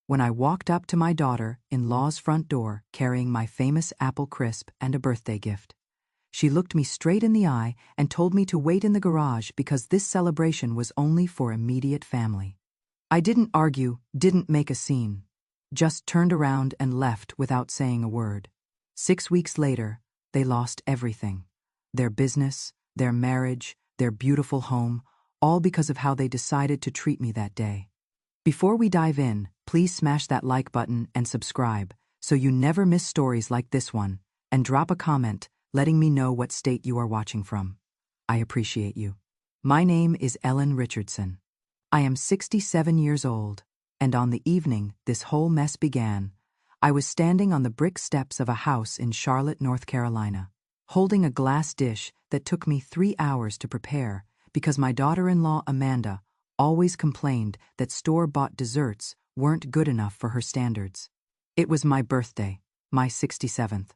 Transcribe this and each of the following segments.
when I walked up to my daughter-in-law's front door carrying my famous apple crisp and a birthday gift. She looked me straight in the eye and told me to wait in the garage because this celebration was only for immediate family. I didn't argue, didn't make a scene. Just turned around and left without saying a word. 6 weeks later, they lost everything. Their business, their marriage, their beautiful home, all because of how they decided to treat me that day. Before we dive in, please smash that like button and subscribe so you never miss stories like this one, and drop a comment letting me know what state you are watching from. I appreciate you. My name is Ellen Richardson. I am 67 years old, and on the evening this whole mess began, I was standing on the brick steps of a house in Charlotte, North Carolina, holding a glass dish that took me 3 hours to prepare because my daughter-in-law Amanda always complained that store-bought desserts weren't good enough for her standards. It was my birthday, my 67th.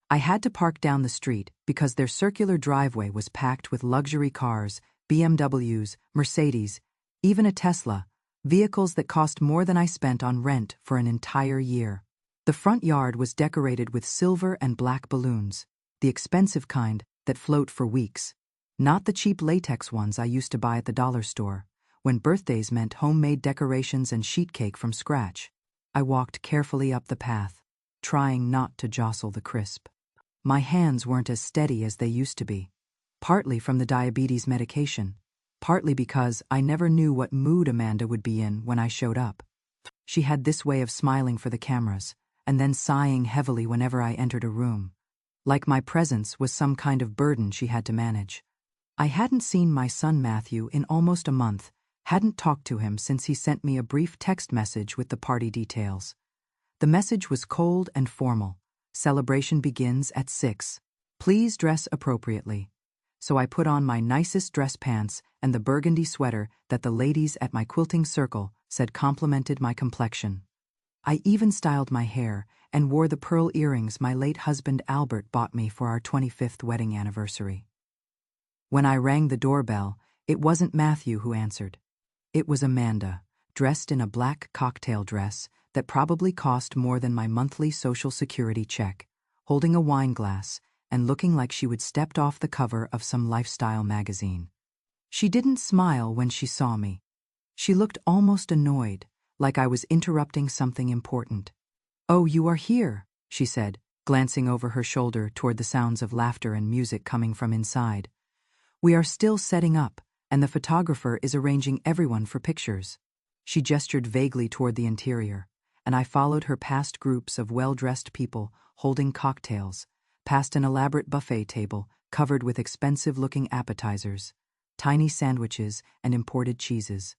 I had to park down the street because their circular driveway was packed with luxury cars, BMWs, Mercedes, even a Tesla, vehicles that cost more than I spent on rent for an entire year. The front yard was decorated with silver and black balloons, the expensive kind that float for weeks, not the cheap latex ones I used to buy at the dollar store, when birthdays meant homemade decorations and sheet cake from scratch. I walked carefully up the path, trying not to jostle the crisp. My hands weren't as steady as they used to be, partly from the diabetes medication, partly because I never knew what mood Amanda would be in when I showed up. She had this way of smiling for the cameras, and then sighing heavily whenever I entered a room, like my presence was some kind of burden she had to manage. I hadn't seen my son Matthew in almost a month, hadn't talked to him since he sent me a brief text message with the party details. The message was cold and formal. Celebration begins at 6. Please dress appropriately. So I put on my nicest dress pants and the burgundy sweater that the ladies at my quilting circle said complimented my complexion. I even styled my hair and wore the pearl earrings my late husband Albert bought me for our 25th wedding anniversary. When I rang the doorbell, it wasn't Matthew who answered. It was Amanda, dressed in a black cocktail dress that probably cost more than my monthly Social Security check, holding a wine glass and looking like she would stepped off the cover of some lifestyle magazine. She didn't smile when she saw me. She looked almost annoyed, like I was interrupting something important. "Oh, you are here," she said, glancing over her shoulder toward the sounds of laughter and music coming from inside. "We are still setting up, and the photographer is arranging everyone for pictures." She gestured vaguely toward the interior, and I followed her past groups of well-dressed people holding cocktails, past an elaborate buffet table covered with expensive-looking appetizers, tiny sandwiches, and imported cheeses.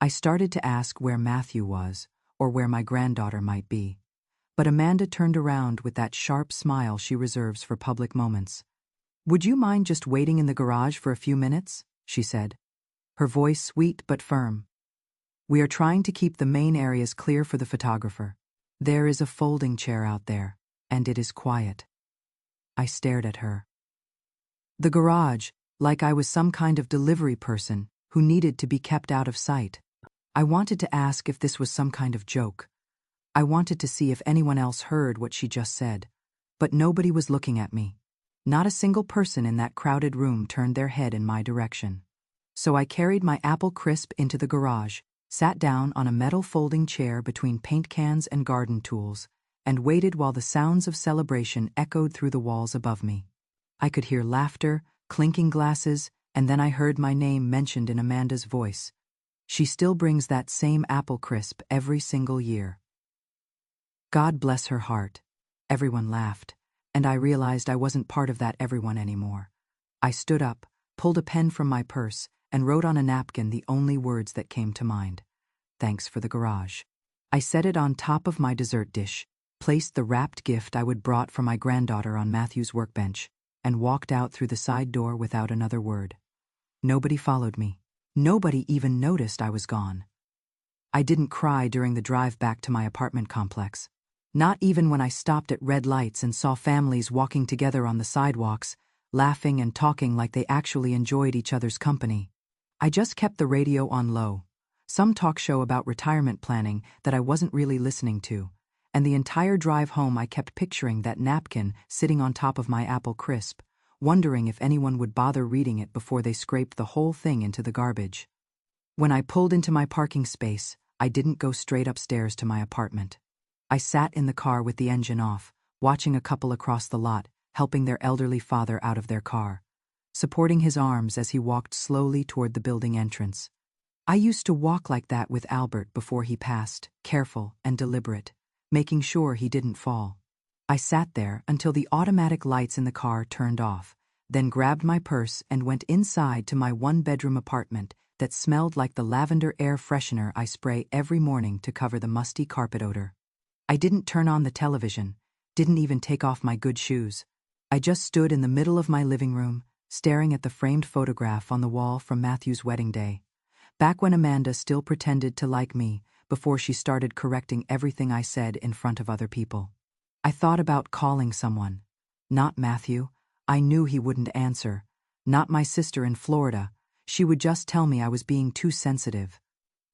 I started to ask where Matthew was, or where my granddaughter might be, but Amanda turned around with that sharp smile she reserves for public moments. "Would you mind just waiting in the garage for a few minutes?" she said, her voice sweet but firm. "We are trying to keep the main areas clear for the photographer. There is a folding chair out there, and it is quiet." I stared at her. The garage, like I was some kind of delivery person who needed to be kept out of sight. I wanted to ask if this was some kind of joke. I wanted to see if anyone else heard what she just said, but nobody was looking at me. Not a single person in that crowded room turned their head in my direction. So I carried my apple crisp into the garage, sat down on a metal folding chair between paint cans and garden tools, and waited while the sounds of celebration echoed through the walls above me. I could hear laughter, clinking glasses, and then I heard my name mentioned in Amanda's voice. She still brings that same apple crisp every single year. God bless her heart. Everyone laughed, and I realized I wasn't part of that everyone anymore. I stood up, pulled a pen from my purse, and wrote on a napkin the only words that came to mind. "Thanks for the garage." I set it on top of my dessert dish, placed the wrapped gift I would brought for my granddaughter on Matthew's workbench, and walked out through the side door without another word. Nobody followed me. Nobody even noticed I was gone. I didn't cry during the drive back to my apartment complex. Not even when I stopped at red lights and saw families walking together on the sidewalks, laughing and talking like they actually enjoyed each other's company. I just kept the radio on low, some talk show about retirement planning that I wasn't really listening to, and the entire drive home I kept picturing that napkin sitting on top of my apple crisp, wondering if anyone would bother reading it before they scraped the whole thing into the garbage. When I pulled into my parking space, I didn't go straight upstairs to my apartment. I sat in the car with the engine off, watching a couple across the lot, helping their elderly father out of their car, supporting his arms as he walked slowly toward the building entrance. I used to walk like that with Albert before he passed, careful and deliberate, making sure he didn't fall. I sat there until the automatic lights in the car turned off, then grabbed my purse and went inside to my one-bedroom apartment that smelled like the lavender air freshener I spray every morning to cover the musty carpet odor. I didn't turn on the television, didn't even take off my good shoes. I just stood in the middle of my living room, staring at the framed photograph on the wall from Matthew's wedding day, back when Amanda still pretended to like me before she started correcting everything I said in front of other people. I thought about calling someone. Not Matthew. I knew he wouldn't answer. Not my sister in Florida. She would just tell me I was being too sensitive.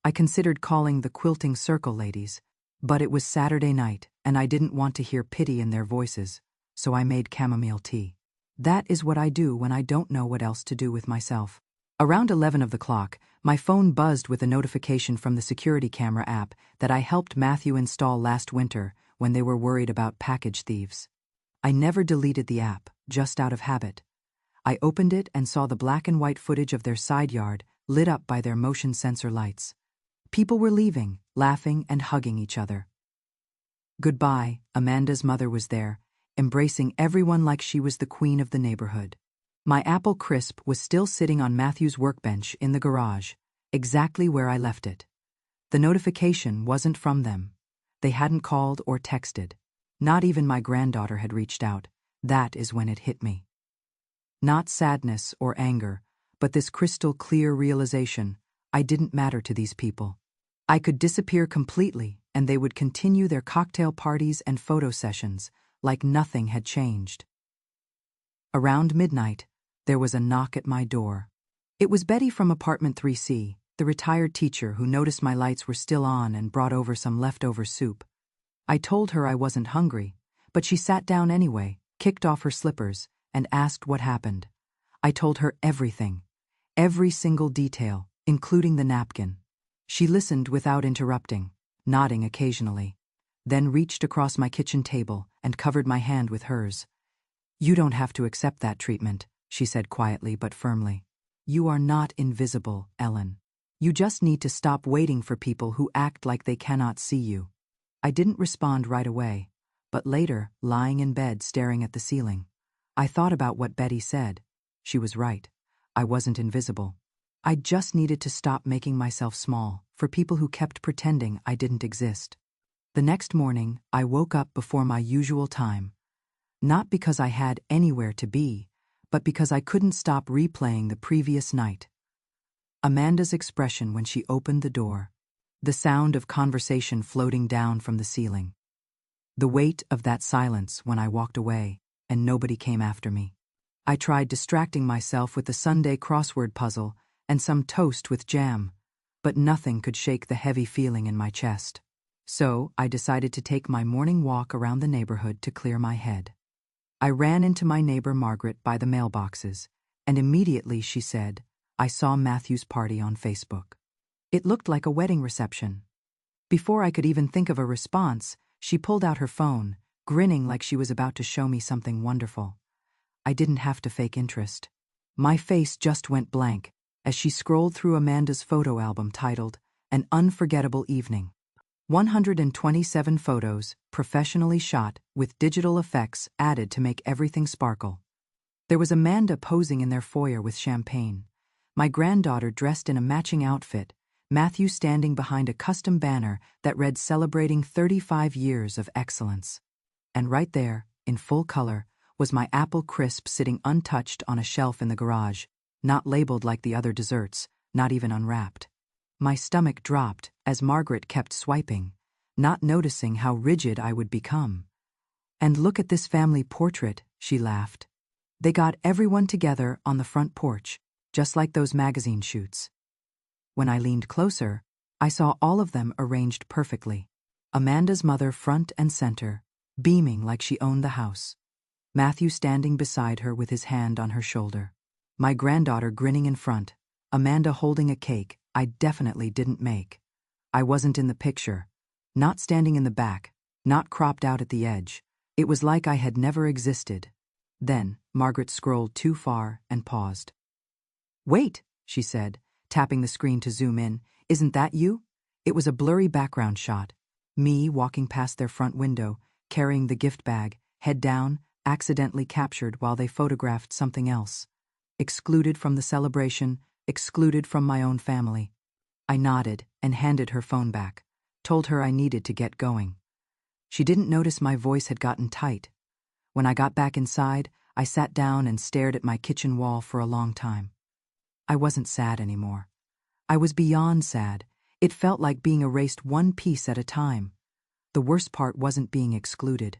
I considered calling the Quilting Circle ladies, but it was Saturday night, and I didn't want to hear pity in their voices, so I made chamomile tea. That is what I do when I don't know what else to do with myself. Around 11 of the clock, my phone buzzed with a notification from the security camera app that I helped Matthew install last winter when they were worried about package thieves. I never deleted the app, just out of habit. I opened it and saw the black and white footage of their side yard lit up by their motion sensor lights. People were leaving, laughing and hugging each other. Goodbye, Amanda's mother was there, embracing everyone like she was the queen of the neighborhood. My apple crisp was still sitting on Matthew's workbench in the garage, exactly where I left it. The notification wasn't from them. They hadn't called or texted. Not even my granddaughter had reached out. That is when it hit me. Not sadness or anger, but this crystal clear realization: I didn't matter to these people. I could disappear completely, and they would continue their cocktail parties and photo sessions like nothing had changed. Around midnight, there was a knock at my door. It was Betty from apartment 3C, the retired teacher who noticed my lights were still on and brought over some leftover soup. I told her I wasn't hungry, but she sat down anyway, kicked off her slippers, and asked what happened. I told her everything, every single detail, including the napkin. She listened without interrupting, nodding occasionally, then reached across my kitchen table and covered my hand with hers. "You don't have to accept that treatment," she said quietly but firmly. "You are not invisible, Ellen. You just need to stop waiting for people who act like they cannot see you." I didn't respond right away, but later, lying in bed staring at the ceiling, I thought about what Betty said. She was right. I wasn't invisible. I just needed to stop making myself small for people who kept pretending I didn't exist. The next morning, I woke up before my usual time. Not because I had anywhere to be, but because I couldn't stop replaying the previous night. Amanda's expression when she opened the door. The sound of conversation floating down from the ceiling. The weight of that silence when I walked away and nobody came after me. I tried distracting myself with the Sunday crossword puzzle and some toast with jam, but nothing could shake the heavy feeling in my chest. So I decided to take my morning walk around the neighborhood to clear my head. I ran into my neighbor Margaret by the mailboxes, and immediately she said, "I saw Matthew's party on Facebook." It looked like a wedding reception. Before I could even think of a response, she pulled out her phone, grinning like she was about to show me something wonderful. I didn't have to fake interest. My face just went blank as she scrolled through Amanda's photo album titled "An Unforgettable Evening." 127 photos, professionally shot, with digital effects added to make everything sparkle. There was Amanda posing in their foyer with champagne, my granddaughter dressed in a matching outfit, Matthew standing behind a custom banner that read "Celebrating 35 Years of Excellence." And right there, in full color, was my apple crisp sitting untouched on a shelf in the garage, not labeled like the other desserts, not even unwrapped. My stomach dropped as Margaret kept swiping, not noticing how rigid I would become. "And look at this family portrait," she laughed. "They got everyone together on the front porch, just like those magazine shoots." When I leaned closer, I saw all of them arranged perfectly. Amanda's mother front and center, beaming like she owned the house. Matthew standing beside her with his hand on her shoulder. My granddaughter grinning in front. Amanda holding a cake I definitely didn't make. I wasn't in the picture. Not standing in the back. Not cropped out at the edge. It was like I had never existed. Then, Margaret scrolled too far and paused. "Wait," she said, tapping the screen to zoom in. "Isn't that you?" It was a blurry background shot. Me walking past their front window, carrying the gift bag, head down, accidentally captured while they photographed something else. Excluded from the celebration, excluded from my own family. I nodded and handed her phone back, told her I needed to get going. She didn't notice my voice had gotten tight. When I got back inside, I sat down and stared at my kitchen wall for a long time. I wasn't sad anymore. I was beyond sad. It felt like being erased one piece at a time. The worst part wasn't being excluded.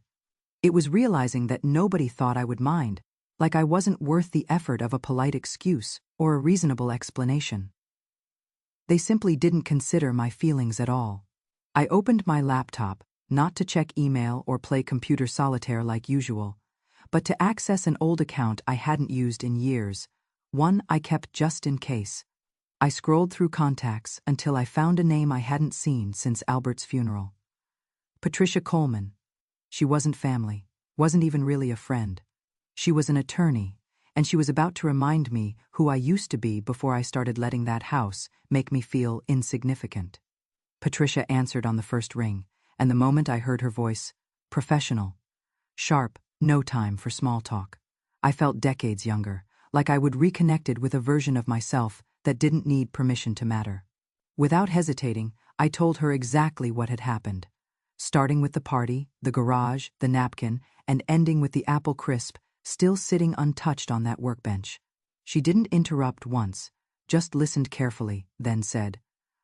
It was realizing that nobody thought I would mind, like I wasn't worth the effort of a polite excuse or a reasonable explanation. They simply didn't consider my feelings at all. I opened my laptop, not to check email or play computer solitaire like usual, but to access an old account I hadn't used in years, one I kept just in case. I scrolled through contacts until I found a name I hadn't seen since Albert's funeral. Patricia Coleman. She wasn't family, wasn't even really a friend. She was an attorney, and she was about to remind me who I used to be before I started letting that house make me feel insignificant. Patricia answered on the first ring, and the moment I heard her voice, professional, sharp, no time for small talk. I felt decades younger, like I would reconnected with a version of myself that didn't need permission to matter. Without hesitating, I told her exactly what had happened. Starting with the party, the garage, the napkin, and ending with the apple crisp still sitting untouched on that workbench. She didn't interrupt once, just listened carefully, then said,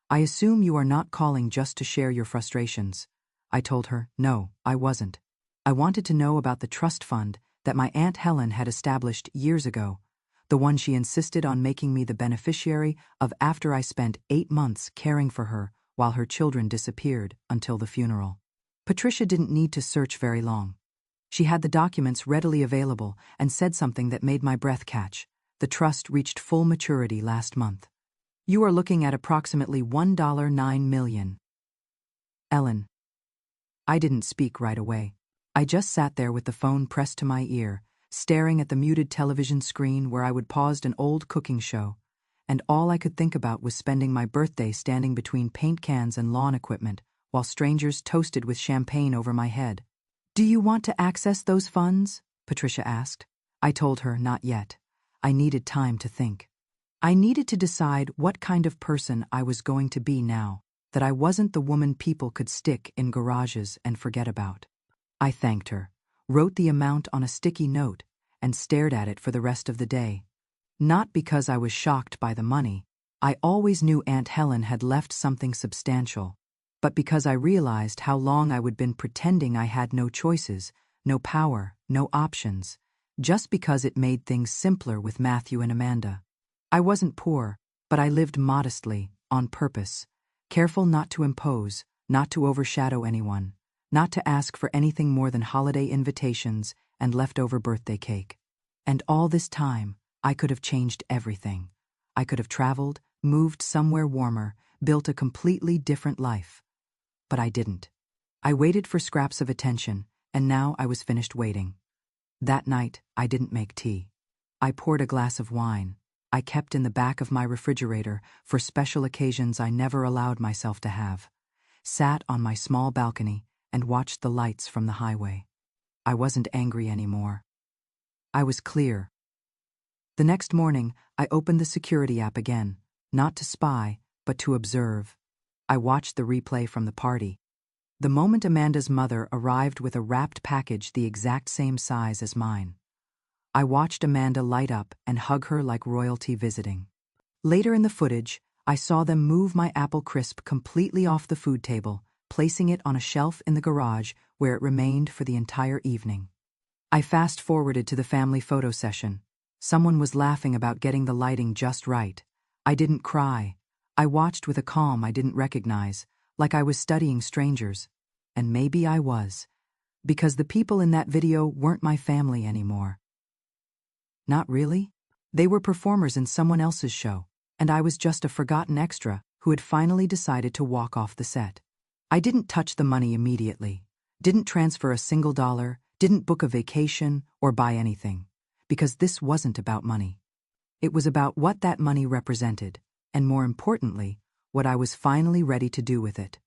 "I assume you are not calling just to share your frustrations." I told her, no, I wasn't. I wanted to know about the trust fund that my Aunt Helen had established years ago, the one she insisted on making me the beneficiary of after I spent 8 months caring for her while her children disappeared until the funeral. Patricia didn't need to search very long. She had the documents readily available and said something that made my breath catch. The trust reached full maturity last month. You are looking at approximately $1.9 million. Ellen. I didn't speak right away. I just sat there with the phone pressed to my ear, staring at the muted television screen where I would paused an old cooking show, and all I could think about was spending my birthday standing between paint cans and lawn equipment while strangers toasted with champagne over my head. "Do you want to access those funds?" Patricia asked. I told her not yet. I needed time to think. I needed to decide what kind of person I was going to be now, that I wasn't the woman people could stick in garages and forget about. I thanked her, wrote the amount on a sticky note, and stared at it for the rest of the day. Not because I was shocked by the money. I always knew Aunt Helen had left something substantial, but because I realized how long I would been pretending I had no choices, no power, no options, just because it made things simpler with Matthew and Amanda. I wasn't poor, but I lived modestly, on purpose, careful not to impose, not to overshadow anyone, not to ask for anything more than holiday invitations and leftover birthday cake. And all this time, I could have changed everything. I could have traveled, moved somewhere warmer, built a completely different life. But I didn't. I waited for scraps of attention, and now I was finished waiting. That night, I didn't make tea. I poured a glass of wine. I kept in the back of my refrigerator for special occasions I never allowed myself to have. Sat on my small balcony and watched the lights from the highway. I wasn't angry anymore. I was clear. The next morning, I opened the security app again, not to spy, but to observe. I watched the replay from the party. The moment Amanda's mother arrived with a wrapped package the exact same size as mine. I watched Amanda light up and hug her like royalty visiting. Later in the footage, I saw them move my apple crisp completely off the food table, placing it on a shelf in the garage where it remained for the entire evening. I fast-forwarded to the family photo session. Someone was laughing about getting the lighting just right. I didn't cry. I watched with a calm I didn't recognize, like I was studying strangers. And maybe I was, because the people in that video weren't my family anymore. Not really. They were performers in someone else's show, and I was just a forgotten extra who had finally decided to walk off the set. I didn't touch the money immediately, didn't transfer a single dollar, didn't book a vacation or buy anything, because this wasn't about money. It was about what that money represented, and more importantly, what I was finally ready to do with it.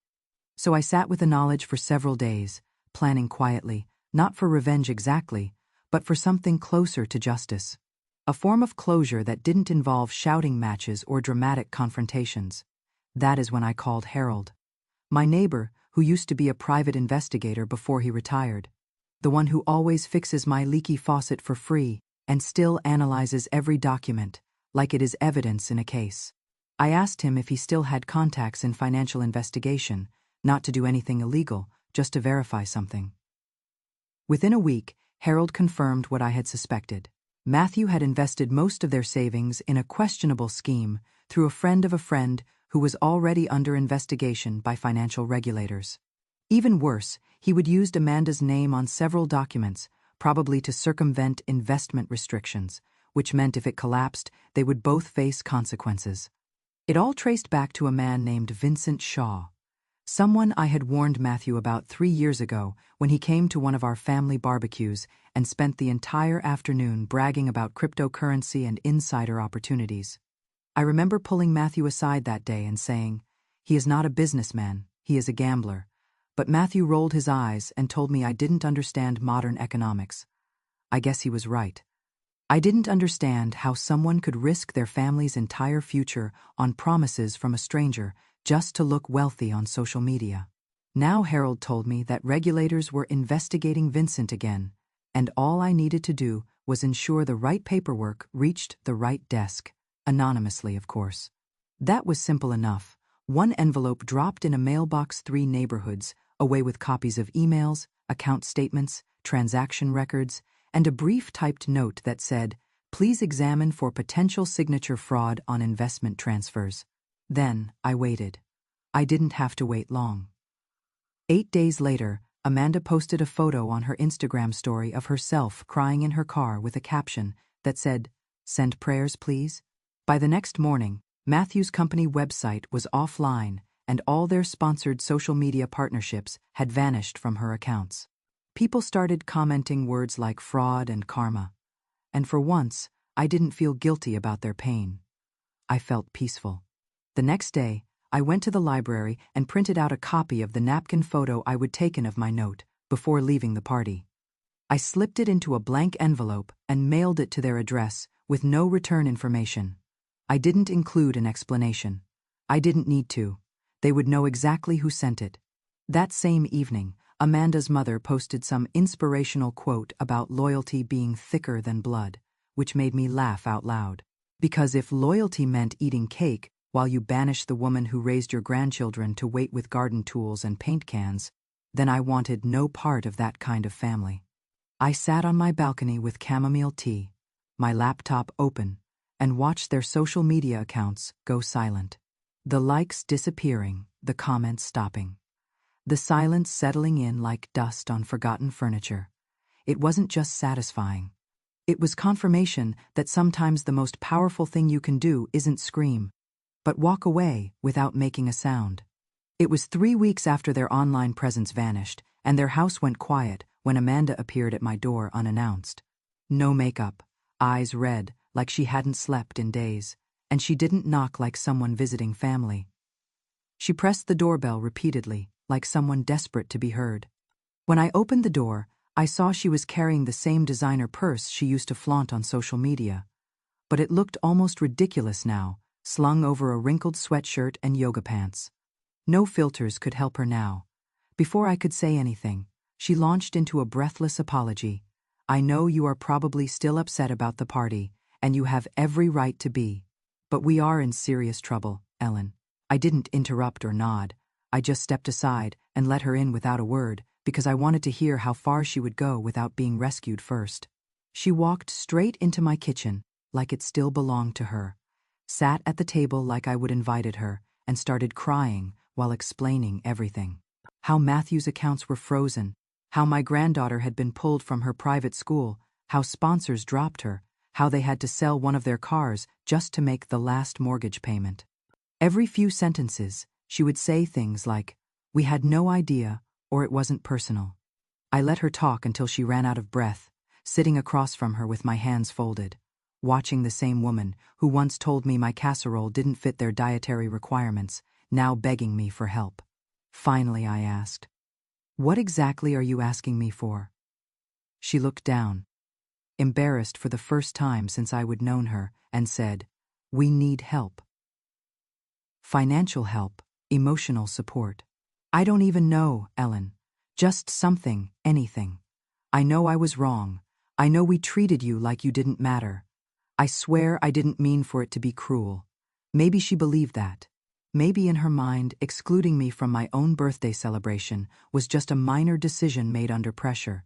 So I sat with the knowledge for several days, planning quietly, not for revenge exactly, but for something closer to justice. A form of closure that didn't involve shouting matches or dramatic confrontations. That is when I called Harold. My neighbor, who used to be a private investigator before he retired. The one who always fixes my leaky faucet for free and still analyzes every document, like it is evidence in a case. I asked him if he still had contacts in financial investigation, not to do anything illegal, just to verify something. Within a week, Harold confirmed what I had suspected. Matthew had invested most of their savings in a questionable scheme through a friend of a friend who was already under investigation by financial regulators. Even worse, he would use Amanda's name on several documents, probably to circumvent investment restrictions, which meant if it collapsed, they would both face consequences. It all traced back to a man named Vincent Shaw, someone I had warned Matthew about 3 years ago when he came to one of our family barbecues and spent the entire afternoon bragging about cryptocurrency and insider opportunities. I remember pulling Matthew aside that day and saying, "He is not a businessman, he is a gambler." But Matthew rolled his eyes and told me I didn't understand modern economics. I guess he was right. I didn't understand how someone could risk their family's entire future on promises from a stranger just to look wealthy on social media. Now Harold told me that regulators were investigating Vincent again, and all I needed to do was ensure the right paperwork reached the right desk, anonymously, of course. That was simple enough. One envelope dropped in a mailbox 3 neighborhoods, away with copies of emails, account statements, transaction records, and a brief typed note that said, "Please examine for potential signature fraud on investment transfers." Then I waited. I didn't have to wait long. 8 days later, Amanda posted a photo on her Instagram story of herself crying in her car with a caption that said, "Send prayers, please." By the next morning, Matthew's company website was offline and all their sponsored social media partnerships had vanished from her accounts. People started commenting words like fraud and karma. And for once, I didn't feel guilty about their pain. I felt peaceful. The next day, I went to the library and printed out a copy of the napkin photo I would taken of my note before leaving the party. I slipped it into a blank envelope and mailed it to their address with no return information. I didn't include an explanation. I didn't need to. They would know exactly who sent it. That same evening, Amanda's mother posted some inspirational quote about loyalty being thicker than blood, which made me laugh out loud. Because if loyalty meant eating cake while you banish the woman who raised your grandchildren to wait with garden tools and paint cans, then I wanted no part of that kind of family. I sat on my balcony with chamomile tea, my laptop open, and watched their social media accounts go silent. The likes disappearing, the comments stopping. The silence settling in like dust on forgotten furniture. It wasn't just satisfying. It was confirmation that sometimes the most powerful thing you can do isn't scream, but walk away without making a sound. It was 3 weeks after their online presence vanished, and their house went quiet when Amanda appeared at my door unannounced. No makeup, eyes red like she hadn't slept in days, and she didn't knock like someone visiting family. She pressed the doorbell repeatedly, like someone desperate to be heard. When I opened the door, I saw she was carrying the same designer purse she used to flaunt on social media. But it looked almost ridiculous now, slung over a wrinkled sweatshirt and yoga pants. No filters could help her now. Before I could say anything, she launched into a breathless apology. "I know you are probably still upset about the party, and you have every right to be. But we are in serious trouble, Ellen." I didn't interrupt or nod. I just stepped aside and let her in without a word, because I wanted to hear how far she would go without being rescued first. She walked straight into my kitchen, like it still belonged to her. sat at the table like I would invited her, and started crying while explaining everything. How Matthew's accounts were frozen, how my granddaughter had been pulled from her private school, how sponsors dropped her, how they had to sell one of their cars just to make the last mortgage payment. Every few sentences, she would say things like, "We had no idea," or "It wasn't personal." I let her talk until she ran out of breath, sitting across from her with my hands folded, watching the same woman who once told me my casserole didn't fit their dietary requirements, now begging me for help. Finally, I asked, "What exactly are you asking me for?" She looked down, embarrassed for the first time since I would known her, and said, "We need help. Financial help, emotional support. I don't even know, Ellen. Just something, anything. I know I was wrong. I know we treated you like you didn't matter. I swear I didn't mean for it to be cruel." Maybe she believed that. Maybe in her mind, excluding me from my own birthday celebration was just a minor decision made under pressure.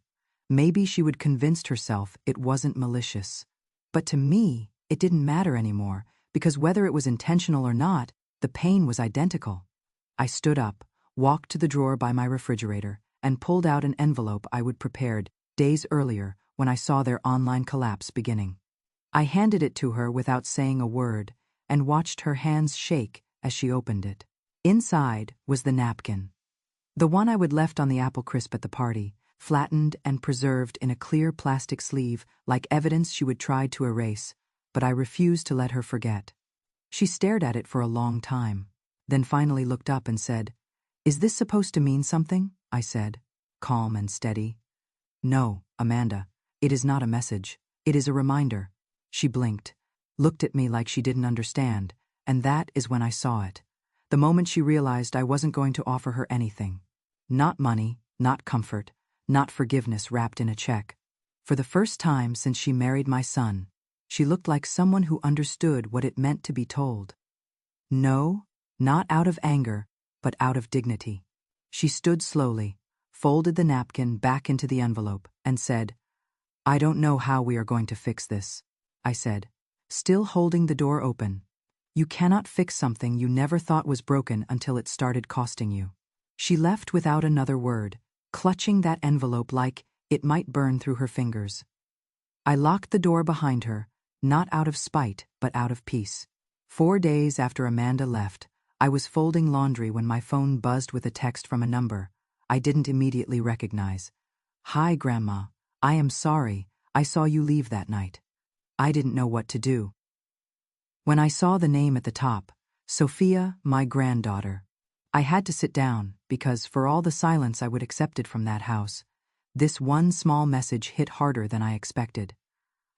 Maybe she would convince herself it wasn't malicious. But to me, it didn't matter anymore, because whether it was intentional or not, the pain was identical. I stood up, walked to the drawer by my refrigerator, and pulled out an envelope I would prepared days earlier when I saw their online collapse beginning. I handed it to her without saying a word, and watched her hands shake as she opened it. Inside was the napkin. The one I would left on the apple crisp at the party, flattened and preserved in a clear plastic sleeve like evidence she would try to erase, but I refused to let her forget. She stared at it for a long time, then finally looked up and said, "Is this supposed to mean something?" I said, calm and steady. "No, Amanda, it is not a message. It is a reminder." She blinked, looked at me like she didn't understand, and that is when I saw it. The moment she realized I wasn't going to offer her anything. Not money, not comfort, not forgiveness wrapped in a check. For the first time since she married my son, she looked like someone who understood what it meant to be told. No, not out of anger, but out of dignity. She stood slowly, folded the napkin back into the envelope, and said, "I don't know how we are going to fix this," I said, still holding the door open. "You cannot fix something you never thought was broken until it started costing you." She left without another word, clutching that envelope like it might burn through her fingers. I locked the door behind her, not out of spite, but out of peace. 4 days after Amanda left, I was folding laundry when my phone buzzed with a text from a number I didn't immediately recognize. "Hi, Grandma. I am sorry. I saw you leave that night." I didn't know what to do. When I saw the name at the top, Sophia, my granddaughter, I had to sit down because, for all the silence I would accepted from that house, this one small message hit harder than I expected.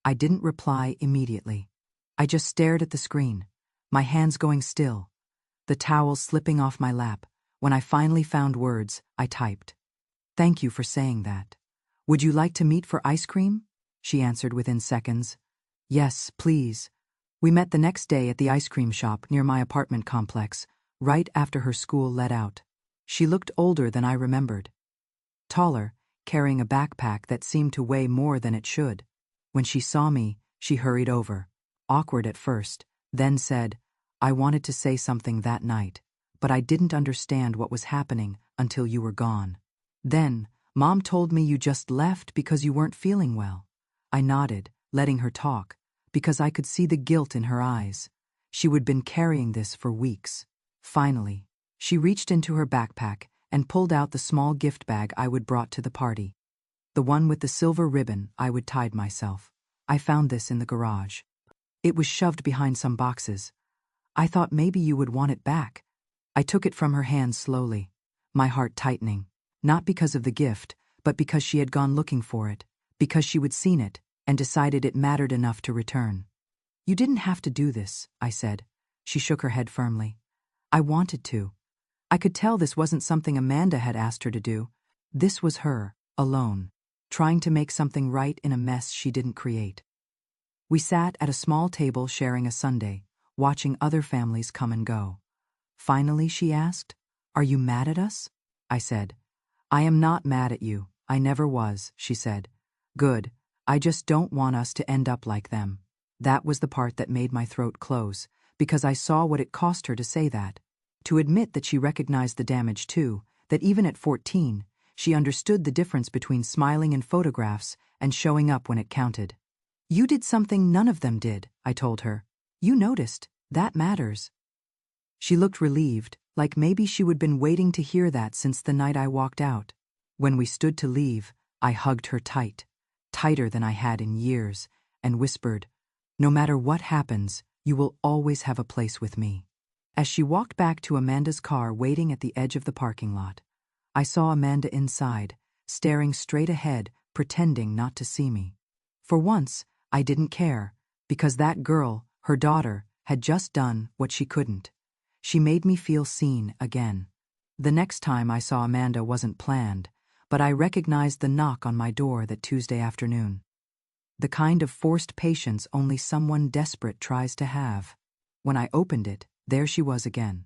I didn't reply immediately. I just stared at the screen, my hands going still, the towel slipping off my lap. When I finally found words, I typed, "Thank you for saying that. Would you like to meet for ice cream?" She answered within seconds, "Yes, please." We met the next day at the ice cream shop near my apartment complex, right after her school let out. She looked older than I remembered. Taller, carrying a backpack that seemed to weigh more than it should. When she saw me, she hurried over, awkward at first, then said, "I wanted to say something that night, but I didn't understand what was happening until you were gone. Then, Mom told me you just left because you weren't feeling well." I nodded, letting her talk, because I could see the guilt in her eyes. She would been carrying this for weeks. Finally, she reached into her backpack and pulled out the small gift bag I would brought to the party. The one with the silver ribbon I would tied myself. "I found this in the garage. It was shoved behind some boxes. I thought maybe you would want it back." I took it from her hand slowly, my heart tightening, not because of the gift, but because she had gone looking for it, because she would seen it and decided it mattered enough to return. "You didn't have to do this," I said. She shook her head firmly. "I wanted to. I could tell this wasn't something Amanda had asked her to do. This was her, alone, trying to make something right in a mess she didn't create." We sat at a small table sharing a sundae, watching other families come and go. Finally, she asked, "Are you mad at us?" I said, "I am not mad at you. I never was," she said. "Good. I just don't want us to end up like them." That was the part that made my throat close, because I saw what it cost her to say that. To admit that she recognized the damage too, that even at 14, she understood the difference between smiling in photographs and showing up when it counted. You did something none of them did, I told her. You noticed. That matters. She looked relieved, like maybe she would been waiting to hear that since the night I walked out. When we stood to leave, I hugged her tight, tighter than I had in years, and whispered, "No matter what happens, you will always have a place with me." As she walked back to Amanda's car waiting at the edge of the parking lot, I saw Amanda inside, staring straight ahead, pretending not to see me. For once, I didn't care, because that girl, her daughter, had just done what she couldn't. She made me feel seen again. The next time I saw Amanda wasn't planned, but I recognized the knock on my door that Tuesday afternoon. The kind of forced patience only someone desperate tries to have. When I opened it, there she was again.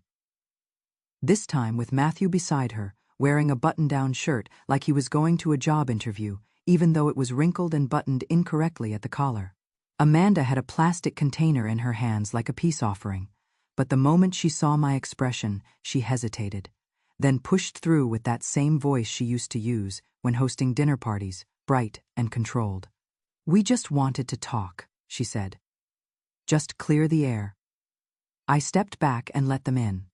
This time with Matthew beside her, wearing a button-down shirt like he was going to a job interview, even though it was wrinkled and buttoned incorrectly at the collar. Amanda had a plastic container in her hands like a peace offering, but the moment she saw my expression, she hesitated, then pushed through with that same voice she used to use when hosting dinner parties, bright and controlled. "We just wanted to talk," she said. "Just clear the air." I stepped back and let them in.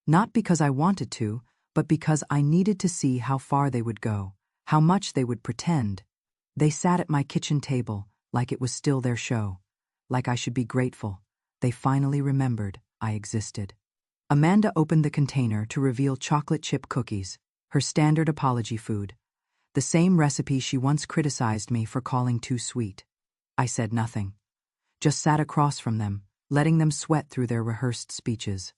Not because I wanted to, but because I needed to see how far they would go, how much they would pretend. They sat at my kitchen table, like it was still their show, like I should be grateful. They finally remembered I existed. Amanda opened the container to reveal chocolate chip cookies, her standard apology food, the same recipe she once criticized me for calling too sweet. I said nothing, just sat across from them, letting them sweat through their rehearsed speeches.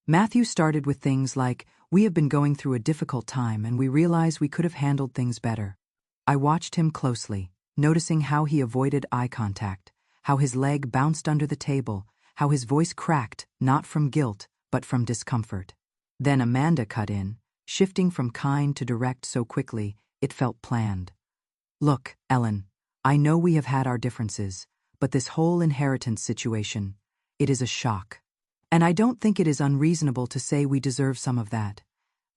Matthew started with things like, "We have been going through a difficult time and we realize we could have handled things better." I watched him closely, noticing how he avoided eye contact, how his leg bounced under the table, how his voice cracked, not from guilt, but from discomfort. Then Amanda cut in, shifting from kind to direct so quickly, it felt planned. "Look, Ellen, I know we have had our differences, but this whole inheritance situation, it is a shock. And I don't think it is unreasonable to say we deserve some of that.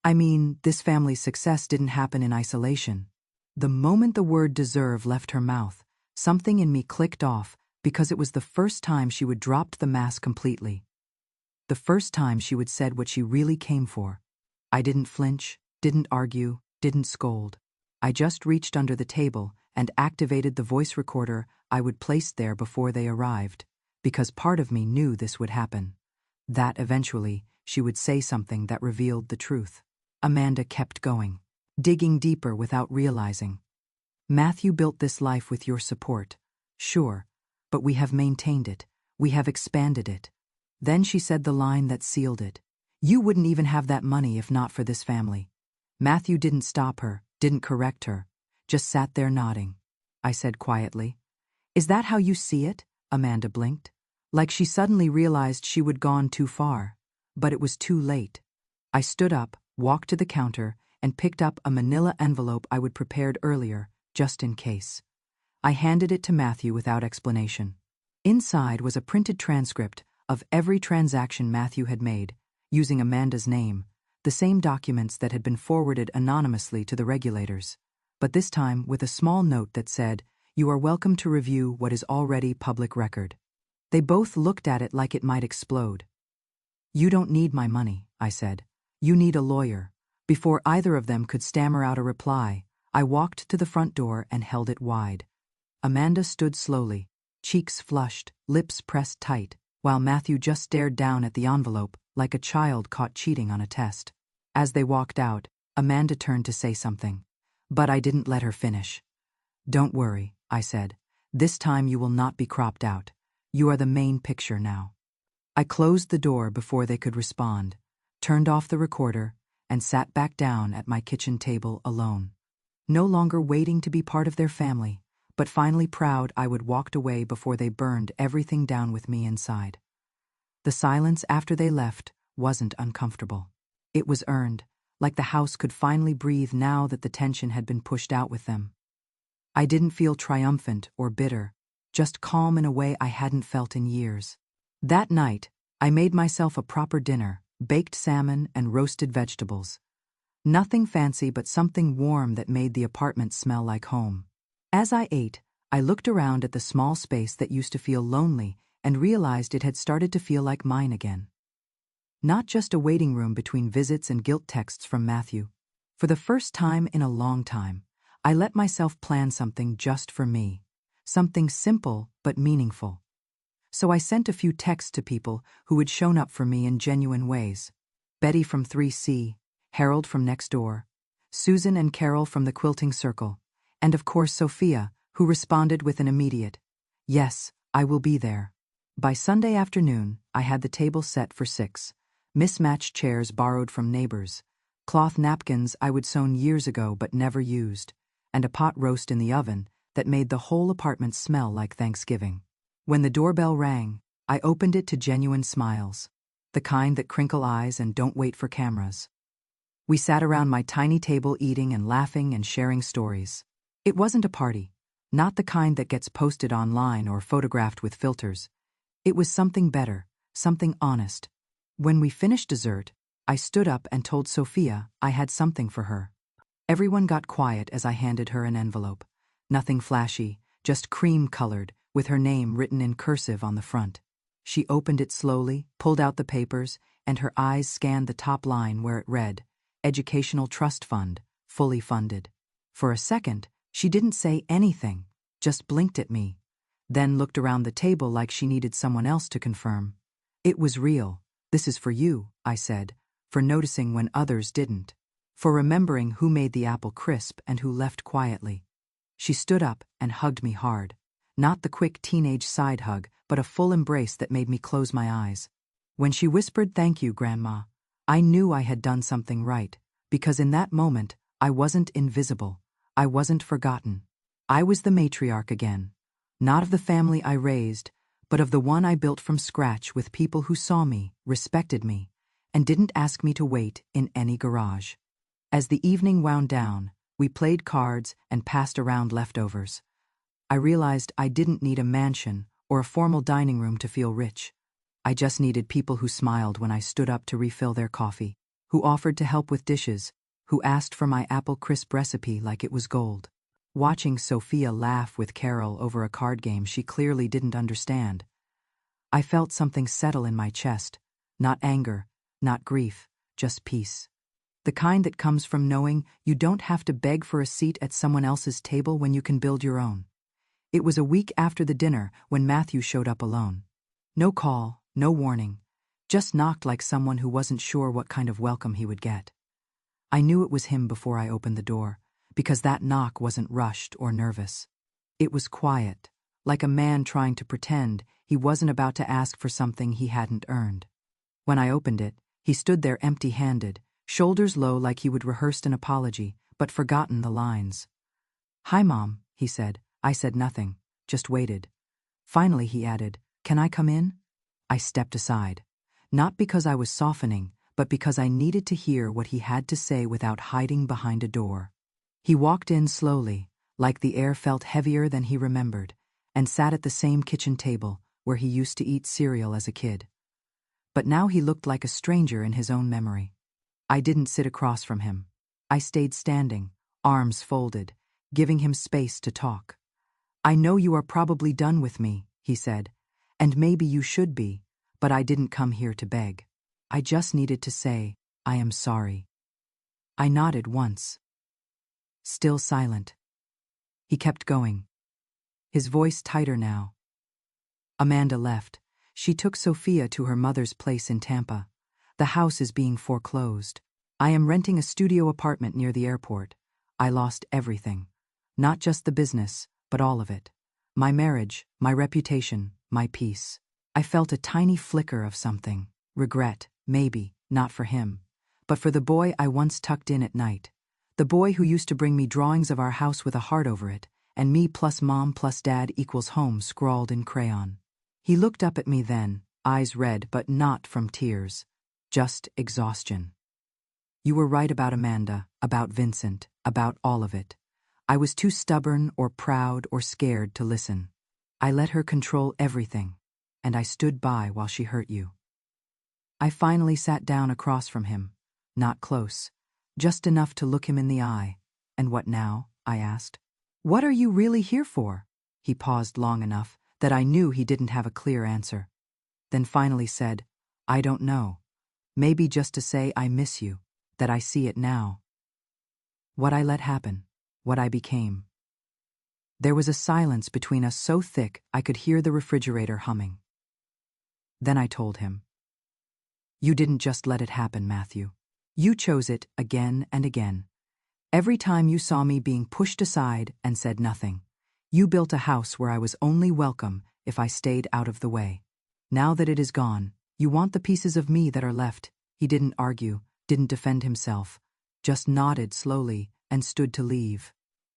I mean, this family's success didn't happen in isolation." The moment the word deserve left her mouth, something in me clicked off, because it was the first time she would drop the mask completely. The first time she would said what she really came for. I didn't flinch, didn't argue, didn't scold. I just reached under the table and activated the voice recorder I would place there before they arrived, because part of me knew this would happen. That eventually, she would say something that revealed the truth. Amanda kept going, digging deeper without realizing. "Matthew built this life with your support. Sure, but we have maintained it. We have expanded it." Then she said the line that sealed it. "You wouldn't even have that money if not for this family." Matthew didn't stop her, didn't correct her, just sat there nodding. I said quietly, "Is that how you see it?" Amanda blinked, like she suddenly realized she would gone too far. But it was too late. I stood up, walked to the counter, and picked up a manila envelope I would prepared earlier, just in case. I handed it to Matthew without explanation. Inside was a printed transcript of every transaction Matthew had made, using Amanda's name, the same documents that had been forwarded anonymously to the regulators, but this time with a small note that said, "You are welcome to review what is already public record." They both looked at it like it might explode. "You don't need my money," I said. "You need a lawyer." Before either of them could stammer out a reply, I walked to the front door and held it wide. Amanda stood slowly, cheeks flushed, lips pressed tight, while Matthew just stared down at the envelope like a child caught cheating on a test. As they walked out, Amanda turned to say something, but I didn't let her finish. "Don't worry," I said. "This time you will not be cropped out. You are the main picture now." I closed the door before they could respond, turned off the recorder, and sat back down at my kitchen table alone. No longer waiting to be part of their family, but finally proud I would walked away before they burned everything down with me inside. The silence after they left wasn't uncomfortable. It was earned, like the house could finally breathe now that the tension had been pushed out with them. I didn't feel triumphant or bitter, just calm in a way I hadn't felt in years. That night, I made myself a proper dinner, baked salmon and roasted vegetables. Nothing fancy but something warm that made the apartment smell like home. As I ate, I looked around at the small space that used to feel lonely and realized it had started to feel like mine again. Not just a waiting room between visits and guilt texts from Matthew. For the first time in a long time, I let myself plan something just for me. Something simple but meaningful. So I sent a few texts to people who had shown up for me in genuine ways. Betty from 3C, Harold from next door, Susan and Carol from the quilting circle, and of course Sophia, who responded with an immediate, "Yes, I will be there." By Sunday afternoon, I had the table set for 6, mismatched chairs borrowed from neighbors, cloth napkins I would sewn years ago but never used, and a pot roast in the oven that made the whole apartment smell like Thanksgiving. When the doorbell rang, I opened it to genuine smiles, the kind that crinkle eyes and don't wait for cameras. We sat around my tiny table eating and laughing and sharing stories. It wasn't a party, not the kind that gets posted online or photographed with filters. It was something better, something honest. When we finished dessert, I stood up and told Sophia I had something for her. Everyone got quiet as I handed her an envelope. Nothing flashy, just cream-colored, with her name written in cursive on the front. She opened it slowly, pulled out the papers, and her eyes scanned the top line where it read, "Educational Trust Fund, fully funded." For a second, she didn't say anything, just blinked at me, then looked around the table like she needed someone else to confirm. "It was real. This is for you," I said, for noticing when others didn't, for remembering who made the apple crisp and who left quietly. She stood up and hugged me hard. Not the quick teenage side hug, but a full embrace that made me close my eyes. When she whispered, "Thank you, Grandma," I knew I had done something right, because in that moment, I wasn't invisible. I wasn't forgotten. I was the matriarch again. Not of the family I raised, but of the one I built from scratch with people who saw me, respected me, and didn't ask me to wait in any garage. As the evening wound down, we played cards and passed around leftovers. I realized I didn't need a mansion or a formal dining room to feel rich. I just needed people who smiled when I stood up to refill their coffee, who offered to help with dishes, who asked for my apple crisp recipe like it was gold. Watching Sophia laugh with Carol over a card game she clearly didn't understand, I felt something settle in my chest. Not anger, not grief, just peace. The kind that comes from knowing you don't have to beg for a seat at someone else's table when you can build your own. It was a week after the dinner when Matthew showed up alone. No call, no warning, just knocked like someone who wasn't sure what kind of welcome he would get. I knew it was him before I opened the door, because that knock wasn't rushed or nervous. It was quiet, like a man trying to pretend he wasn't about to ask for something he hadn't earned. When I opened it, he stood there empty-handed, shoulders low like he would rehearsed an apology, but forgotten the lines. "Hi, Mom," he said. I said nothing, just waited. Finally he added, "Can I come in?" I stepped aside. Not because I was softening, but because I needed to hear what he had to say without hiding behind a door. He walked in slowly, like the air felt heavier than he remembered, and sat at the same kitchen table where he used to eat cereal as a kid. But now he looked like a stranger in his own memory. I didn't sit across from him. I stayed standing, arms folded, giving him space to talk. "I know you are probably done with me," he said, "and maybe you should be, but I didn't come here to beg. I just needed to say, I am sorry." I nodded once. Still silent. He kept going, his voice tighter now. "Amanda left. She took Sophia to her mother's place in Tampa. The house is being foreclosed. I am renting a studio apartment near the airport. I lost everything. Not just the business, but all of it. My marriage, my reputation, my peace." I felt a tiny flicker of something. Regret, maybe, not for him, but for the boy I once tucked in at night. The boy who used to bring me drawings of our house with a heart over it, and me plus mom plus dad equals home scrawled in crayon. He looked up at me then, eyes red but not from tears. Just exhaustion. "You were right about Amanda, about Vincent, about all of it. I was too stubborn or proud or scared to listen. I let her control everything. and I stood by while she hurt you. I finally sat down across from him, not close, just enough to look him in the eye. And what now? I asked. What are you really here for? He paused long enough that I knew he didn't have a clear answer. Then finally said, I don't know. Maybe just to say I miss you, that I see it now. What I let happen, what I became. There was a silence between us so thick I could hear the refrigerator humming. Then I told him. You didn't just let it happen, Matthew. You chose it again and again. Every time you saw me being pushed aside and said nothing, you built a house where I was only welcome if I stayed out of the way. Now that it is gone, you want the pieces of me that are left. He didn't argue, didn't defend himself, just nodded slowly and stood to leave.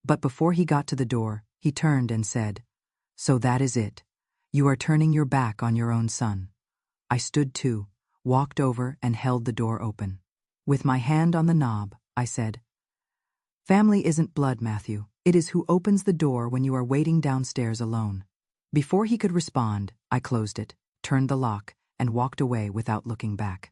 But before he got to the door, he turned and said, So that is it. You are turning your back on your own son. I stood too, walked over and held the door open. With my hand on the knob, I said, Family isn't blood, Matthew. It is who opens the door when you are waiting downstairs alone. Before he could respond, I closed it, turned the lock, and walked away without looking back.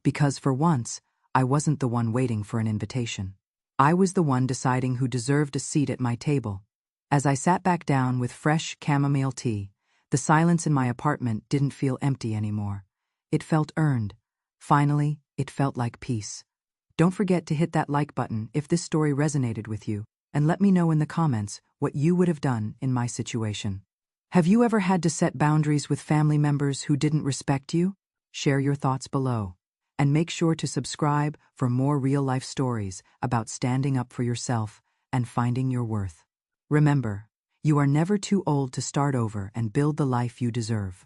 Because for once, I wasn't the one waiting for an invitation. I was the one deciding who deserved a seat at my table. As I sat back down with fresh chamomile tea, the silence in my apartment didn't feel empty anymore. It felt earned. Finally, it felt like peace. Don't forget to hit that like button if this story resonated with you, and let me know in the comments what you would have done in my situation. Have you ever had to set boundaries with family members who didn't respect you? Share your thoughts below. And make sure to subscribe for more real-life stories about standing up for yourself and finding your worth. Remember, you are never too old to start over and build the life you deserve.